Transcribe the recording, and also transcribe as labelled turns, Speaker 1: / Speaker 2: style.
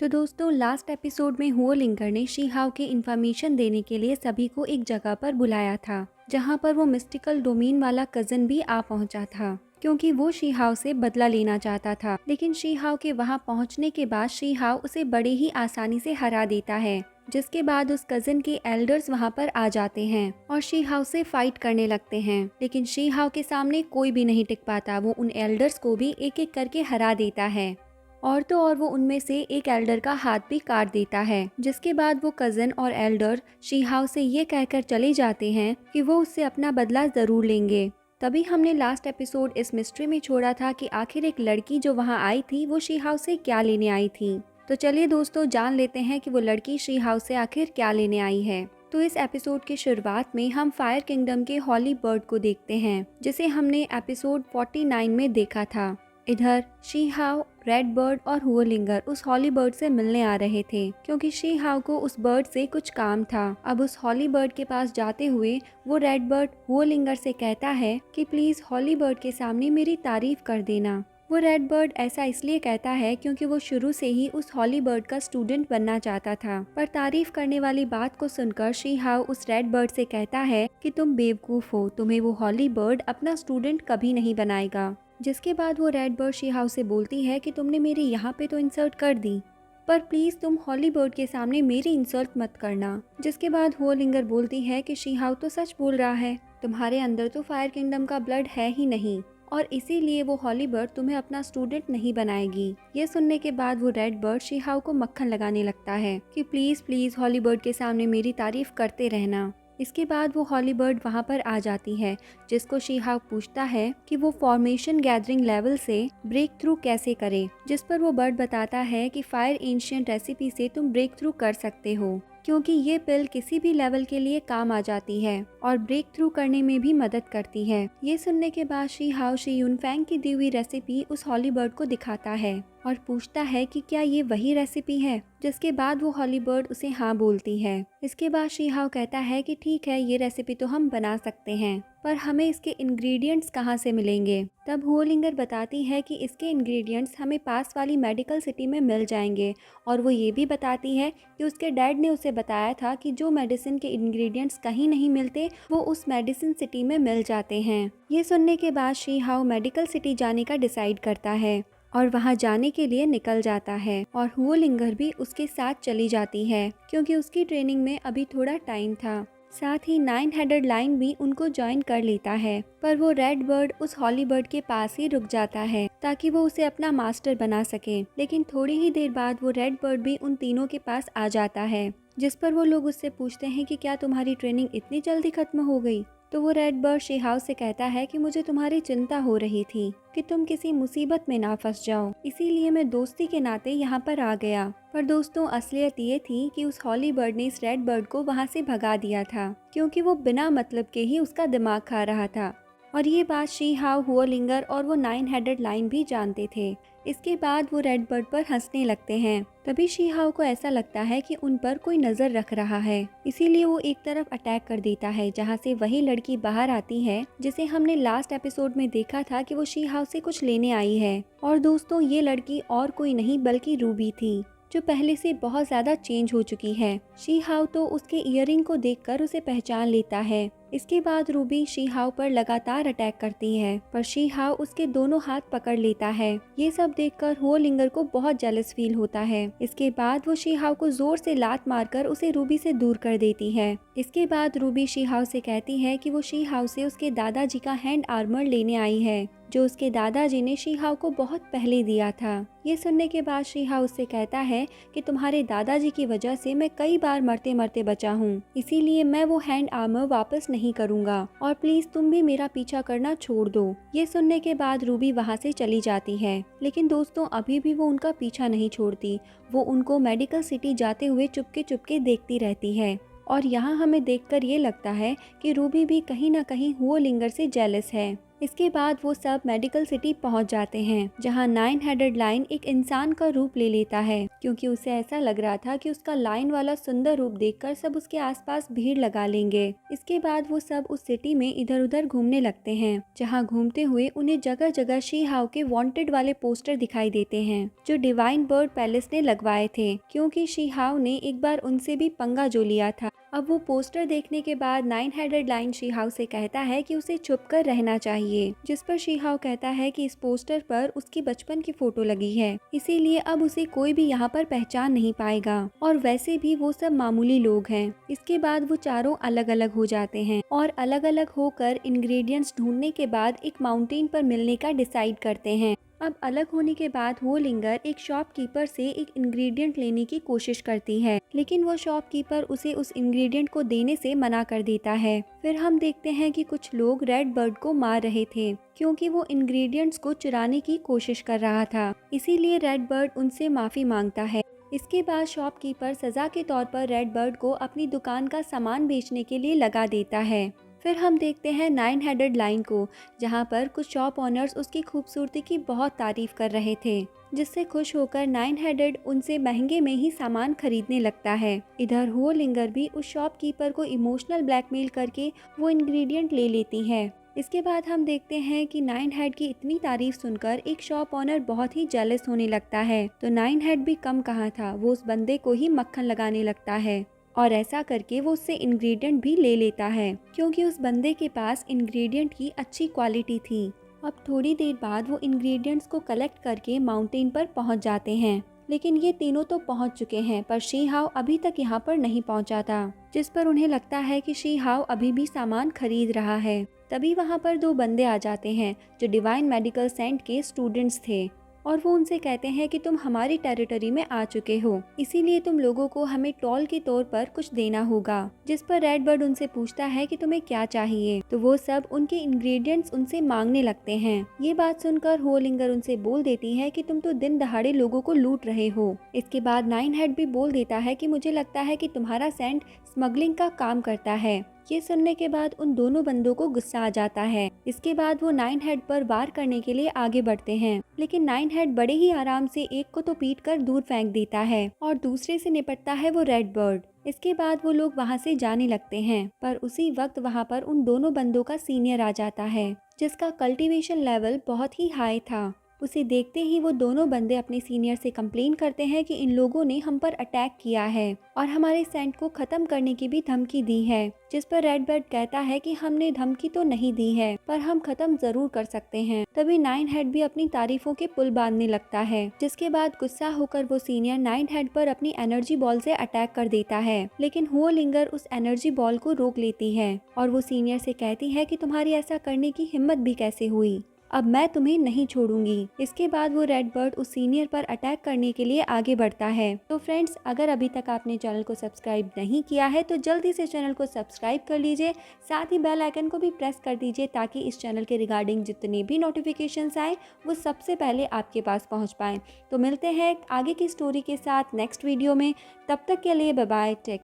Speaker 1: तो दोस्तों last episode में हुओ लिंगर ने शी हाओ के इन्फॉर्मेशन देने के लिए सभी को एक जगह पर बुलाया था, जहां पर वो मिस्टिकल डोमेन वाला कजन भी आ पहुंचा था, क्योंकि वो शी हाओ से बदला लेना चाहता था। लेकिन शी हाओ के वहां पहुंचने के बाद शी हाओ उसे बड़े ही आसानी से हरा देता है, जिसके बाद उस कजन के एल्डर्स वहां पर आ जाते हैं और शी हाओ से फाइट करने लगते हैं। लेकिन शी हाओ के सामने कोई भी नहीं टिक पाता, वो उन एल्डर्स को भी एक एक करके हरा देता है और तो और वो उनमें से एक एल्डर का हाथ भी काट देता है। जिसके बाद वो कजन और एल्डर शी हाओ से ये कहकर चले जाते हैं कि वो उससे अपना बदला जरूर लेंगे। तभी हमने लास्ट एपिसोड इस मिस्ट्री में छोड़ा था कि आखिर एक लड़की जो वहाँ आई थी वो शी हाओ से क्या लेने आई थी। तो चलिए दोस्तों जान लेते हैं कि वो लड़की शी हाओ से आखिर क्या लेने आई है। तो इस एपिसोड की शुरुआत में हम फायर किंगडम के हॉली बर्ड को देखते हैं, जिसे हमने एपिसोड 49 में देखा था। इधर शी हाओ, रेड बर्ड और हुओ लिंगर उस हॉली बर्ड से मिलने आ रहे थे, क्योंकि शी हाओ को उस बर्ड से कुछ काम था। अब उस हॉली बर्ड के पास जाते हुए वो रेड बर्ड हुओ लिंगर से कहता है कि प्लीज हॉली बर्ड के सामने मेरी तारीफ कर देना। वो रेड बर्ड ऐसा इसलिए कहता है क्योंकि वो शुरू से ही उस हॉली बर्ड का स्टूडेंट बनना चाहता था। पर तारीफ करने वाली बात को सुनकर शी हाओ उस रेड बर्ड से कहता है कि तुम बेवकूफ हो, तुम्हें वो हॉली बर्ड अपना स्टूडेंट कभी नहीं बनाएगा। जिसके बाद वो रेड बर्ड शी हाओ से बोलती है कि तुमने मेरी यहाँ पे तो इंसल्ट कर दी, पर प्लीज तुम हॉली बर्ड के सामने मेरी इंसल्ट मत करना। जिसके बाद हुओ लिंगर बोलती है कि शी हाओ तो सच बोल रहा है, तुम्हारे अंदर तो फायर किंगडम का ब्लड है ही नहीं और इसीलिए वो हॉली बर्ड तुम्हें अपना स्टूडेंट नहीं बनाएगी। ये सुनने के बाद वो रेड बर्ड शी हाओ को मक्खन लगाने लगता है कि प्लीज प्लीज हॉली बर्ड के सामने मेरी तारीफ करते रहना। इसके बाद वो हॉली बर्ड वहाँ पर आ जाती है, जिसको शी हाओ पूछता है कि वो फॉर्मेशन गैदरिंग लेवल से ब्रेक थ्रू कैसे करे। जिस पर वो बर्ड बताता है कि फायर एंशिएंट रेसिपी से तुम ब्रेक थ्रू कर सकते हो, क्योंकि ये पिल किसी भी लेवल के लिए काम आ जाती है और ब्रेक थ्रू करने में भी मदद करती है। ये सुनने के बाद शी हाओ शी यूनफैंग की दी हुई रेसिपी उस हॉली बर्ड को दिखाता है और पूछता है कि क्या ये वही रेसिपी है। जिसके बाद वो हॉली बर्ड उसे हाँ बोलती है। इसके बाद शी हाओ कहता है कि ठीक है, ये रेसिपी तो हम बना सकते हैं, पर हमें इसके इंग्रेडिएंट्स कहाँ से मिलेंगे। तब हुओ लिंगर बताती है कि इसके इंग्रेडिएंट्स हमें पास वाली मेडिकल सिटी में मिल जाएंगे और वो ये भी बताती है कि उसके डैड ने उसे बताया था कि जो मेडिसिन के इंग्रेडिएंट्स कहीं नहीं मिलते वो उस मेडिसिन सिटी में मिल जाते हैं। ये सुनने के बाद शी हाओ मेडिकल सिटी जाने का डिसाइड करता है और वहां जाने के लिए निकल जाता है और हुओ लिंगर भी उसके साथ चली जाती है, क्योंकि उसकी ट्रेनिंग में अभी थोड़ा टाइम था। साथ ही 9 हेडेड लाइन भी उनको ज्वाइन कर लेता है, पर वो रेड बर्ड उस हॉली बर्ड के पास ही रुक जाता है ताकि वो उसे अपना मास्टर बना सके। लेकिन थोड़ी ही देर बाद वो रेड बर्ड भी उन तीनों के पास आ जाता है, जिस पर वो लोग उससे पूछते हैं कि क्या तुम्हारी ट्रेनिंग इतनी जल्दी खत्म हो गई। तो वो रेड बर्ड शी हाओ से कहता है कि मुझे तुम्हारी चिंता हो रही थी कि तुम किसी मुसीबत में ना फंस जाओ, इसीलिए मैं दोस्ती के नाते यहाँ पर आ गया। पर दोस्तों असलियत ये थी कि उस हॉली बर्ड ने इस रेड बर्ड को वहाँ से भगा दिया था, क्योंकि वो बिना मतलब के ही उसका दिमाग खा रहा था। और ये बात शी हाओ, हुओ लिंगर और वो 9 हेडेड लाइन भी जानते थे। इसके बाद वो रेड बर्ड पर हंसने लगते हैं। तभी शी हाओ को ऐसा लगता है कि उन पर कोई नजर रख रहा है, इसीलिए वो एक तरफ अटैक कर देता है, जहाँ से वही लड़की बाहर आती है जिसे हमने लास्ट एपिसोड में देखा था कि वो शी हाओ से कुछ लेने आई है। और दोस्तों ये लड़की और कोई नहीं बल्कि रूबी थी, जो पहले से बहुत ज्यादा चेंज हो चुकी है। शी हाओ तो उसके इयरिंग को देखकर उसे पहचान लेता है। इसके बाद रूबी शी हाओ पर लगातार अटैक करती है, पर शी हाओ उसके दोनों हाथ पकड़ लेता है। ये सब देखकर हुओ लिंगर को बहुत जेलस फील होता है। इसके बाद वो शी हाओ को जोर से लात मारकर उसे रूबी से दूर कर देती है। इसके बाद रूबी शी हाओ से कहती है कि वो शी हाओ से उसके दादाजी का हैंड आर्मर लेने आई है, जो उसके दादाजी ने शी हाओ को बहुत पहले दिया था। ये सुनने के बाद शी हाओ उससे कहता है कि तुम्हारे दादाजी की वजह से मैं कई बार मरते मरते बचा हूँ, इसीलिए मैं वो हैंड आर्मर वापस नहीं करूँगा और प्लीज तुम भी मेरा पीछा करना छोड़ दो। ये सुनने के बाद रूबी वहाँ से चली जाती है, लेकिन दोस्तों अभी भी वो उनका पीछा नहीं छोड़ती। वो उनको मेडिकल सिटी जाते हुए चुपके चुपके देखती रहती है और यहाँ हमें देखकर ये लगता है कि रूबी भी कहीं ना कहीं हुओ लिंगर से जेलस है। इसके बाद वो सब मेडिकल सिटी पहुंच जाते हैं, जहां 9 हेडेड लाइन एक इंसान का रूप ले लेता है, क्योंकि उसे ऐसा लग रहा था कि उसका लाइन वाला सुंदर रूप देखकर सब उसके आसपास भीड़ लगा लेंगे। इसके बाद वो सब उस सिटी में इधर उधर घूमने लगते हैं, जहां घूमते हुए उन्हें जगह जगह शी हाओ के वांटेड वाले पोस्टर दिखाई देते हैं, जो डिवाइन बर्ड पैलेस ने लगवाए थे, क्योंकि शी हाओ ने एक बार उनसे भी पंगा जो लिया था। अब वो पोस्टर देखने के बाद 9 हेडेड लाइन शी हाओ से कहता है कि उसे छुप कर रहना चाहिए, जिस पर शी हाओ कहता है कि इस पोस्टर पर उसकी बचपन की फोटो लगी है, इसीलिए अब उसे कोई भी यहाँ पर पहचान नहीं पाएगा, और वैसे भी वो सब मामूली लोग हैं। इसके बाद वो चारों अलग अलग हो जाते हैं और अलग अलग होकर इंग्रेडिएंट्स ढूंढने के बाद एक माउंटेन पर मिलने का डिसाइड करते हैं। अब अलग होने के बाद वो लिंगर एक शॉपकीपर से एक इंग्रेडिएंट लेने की कोशिश करती है, लेकिन वो शॉपकीपर उसे उस इंग्रेडिएंट को देने से मना कर देता है। फिर हम देखते हैं कि कुछ लोग रेड बर्ड को मार रहे थे, क्योंकि वो इंग्रेडिएंट्स को चुराने की कोशिश कर रहा था, इसीलिए रेड बर्ड उनसे माफी मांगता है। इसके बाद शॉपकीपर सजा के तौर पर रेड बर्ड को अपनी दुकान का सामान बेचने के लिए लगा देता है। फिर हम देखते हैं 9 हेडेड लाइन को, जहां पर कुछ शॉप ओनर्स उसकी खूबसूरती की बहुत तारीफ कर रहे थे, जिससे खुश होकर 9 हेडेड उनसे महंगे में ही सामान खरीदने लगता है। इधर हुओ लिंगर भी उस शॉपकीपर को इमोशनल ब्लैकमेल करके वो इंग्रेडिएंट ले लेती है। इसके बाद हम देखते हैं कि 9 हेड की इतनी तारीफ सुनकर एक शॉप ओनर बहुत ही जेलस होने लगता है, तो 9 हेड भी कम कहाँ था, वो उस बंदे को ही मक्खन लगाने लगता है, और ऐसा करके वो उससे इंग्रेडिएंट भी ले लेता है, क्योंकि उस बंदे के पास इंग्रेडिएंट की अच्छी क्वालिटी थी। अब थोड़ी देर बाद वो इंग्रेडिएंट्स को कलेक्ट करके माउंटेन पर पहुंच जाते हैं, लेकिन ये तीनों तो पहुंच चुके हैं, पर शी हाओ अभी तक यहाँ पर नहीं पहुंचा था, जिस पर उन्हें लगता है कि शी हाओ अभी भी सामान खरीद रहा है। तभी वहाँ पर दो बंदे आ जाते हैं, जो डिवाइन मेडिकल सेंट के स्टूडेंट्स थे, और वो उनसे कहते हैं कि तुम हमारी टेरिटरी में आ चुके हो, इसीलिए तुम लोगों को हमें टोल के तौर पर कुछ देना होगा। जिस पर रेड बर्ड उनसे पूछता है कि तुम्हें क्या चाहिए, तो वो सब उनके इंग्रेडिएंट्स उनसे मांगने लगते हैं। ये बात सुनकर हो लिंगर उनसे बोल देती है कि तुम तो दिन दहाड़े लोगों को लूट रहे हो। इसके बाद 9 हेड भी बोल देता है कि मुझे लगता है कि तुम्हारा सेंट स्मगलिंग का काम करता है। ये सुनने के बाद उन दोनों बंदों को गुस्सा आ जाता है। इसके बाद वो 9 हेड पर वार करने के लिए आगे बढ़ते हैं, लेकिन 9 हेड बड़े ही आराम से एक को तो पीट कर दूर फेंक देता है और दूसरे से निपटता है वो रेड बर्ड। इसके बाद वो लोग वहाँ से जाने लगते हैं, पर उसी वक्त वहाँ पर उन दोनों बंदों का सीनियर आ जाता है, जिसका कल्टीवेशन लेवल बहुत ही हाई था। उसे देखते ही वो दोनों बंदे अपने सीनियर से कंप्लेन करते हैं कि इन लोगों ने हम पर अटैक किया है और हमारे सेंट को खत्म करने की भी धमकी दी है। जिस पर रेड बर्ड कहता है कि हमने धमकी तो नहीं दी है, पर हम खत्म जरूर कर सकते हैं। तभी 9 हेड भी अपनी तारीफों के पुल बांधने लगता है, जिसके बाद गुस्सा होकर वो सीनियर 9 हेड पर अपनी एनर्जी बॉल से अटैक कर देता है, लेकिन हुओ लिंगर उस एनर्जी बॉल को रोक लेती है और वो सीनियर से कहती है कि तुम्हारी ऐसा करने की हिम्मत भी कैसे हुई, अब मैं तुम्हें नहीं छोड़ूंगी। इसके बाद वो रेड बर्ड उस सीनियर पर अटैक करने के लिए आगे बढ़ता है। तो फ्रेंड्स, अगर अभी तक आपने चैनल को सब्सक्राइब नहीं किया है तो जल्दी से चैनल को सब्सक्राइब कर लीजिए, साथ ही बेल आइकन को भी प्रेस कर दीजिए, ताकि इस चैनल के रिगार्डिंग जितने भी नोटिफिकेशंस आए वो सबसे पहले आपके पास पहुँच पाएँ। तो मिलते हैं आगे की स्टोरी के साथ नेक्स्ट वीडियो में, तब तक के लिए बाय बाय, टेक